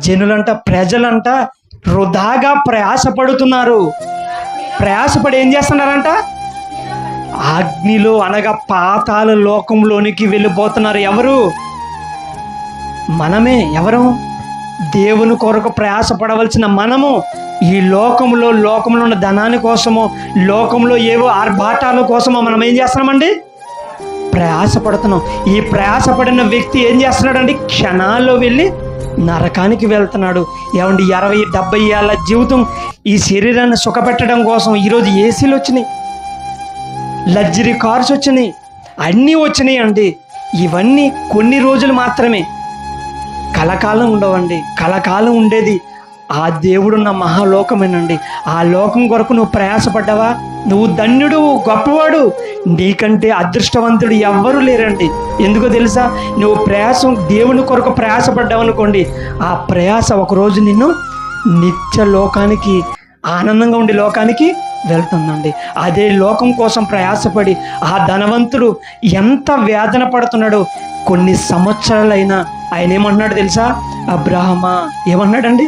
జనులంట, ప్రజలంట వృధాగా ప్రయాసపడుతున్నారు. ప్రయాసపడి ఏం చేస్తున్నారంట? అగ్నిలో అనగా పాతాళ లోకంలోనికి వెళ్ళిపోతున్నారు. ఎవరు? మనమే. ఎవరు? దేవుని కొరకు ప్రయాసపడవలసిన మనము ఈ లోకంలో ఉన్న ధనాని కోసమో, లోకంలో ఏవో ఆర్భాటాల కోసమో మనం ఏం చేస్తున్నామండి? ప్రయాసపడుతున్నాం. ఈ ప్రయాసపడిన వ్యక్తి ఏం చేస్తున్నాడండి? క్షణాల్లో వెళ్ళి నరకానికి వెళ్తున్నాడు. ఏమండి, 60-70 ఏళ్ళ జీవితం ఈ శరీరాన్ని సుఖపెట్టడం కోసం ఈరోజు ఏసీలు వచ్చినాయి, లగ్జరీ కార్స్ వచ్చినాయి, అన్నీ వచ్చినాయి అండి. ఇవన్నీ కొన్ని రోజులు మాత్రమే, కలకాలం ఉండవండి. కలకాలం ఉండేది ఆ దేవుడున్న మహాలోకమేనండి. ఆ లోకం కొరకు నువ్వు ప్రయాసపడ్డావా? నువ్వు ధన్యుడు, గొప్పవాడు. నీకంటే అదృష్టవంతుడు ఎవ్వరూ లేరండి. ఎందుకో తెలుసా? నువ్వు దేవుని కొరకు ప్రయాసపడ్డావు అనుకోండి, ఆ ప్రయాస ఒకరోజు నిన్ను నిత్య లోకానికి, ఆనందంగా ఉండే లోకానికి వెళ్తుందండి. అదే లోకం కోసం ప్రయాసపడి ఆ ధనవంతుడు ఎంత వేదన పడుతున్నాడో, కొన్ని సంవత్సరాలైనా ఆయన ఏమన్నాడు తెలుసా? అబ్రాహమా, ఏమన్నాడండి?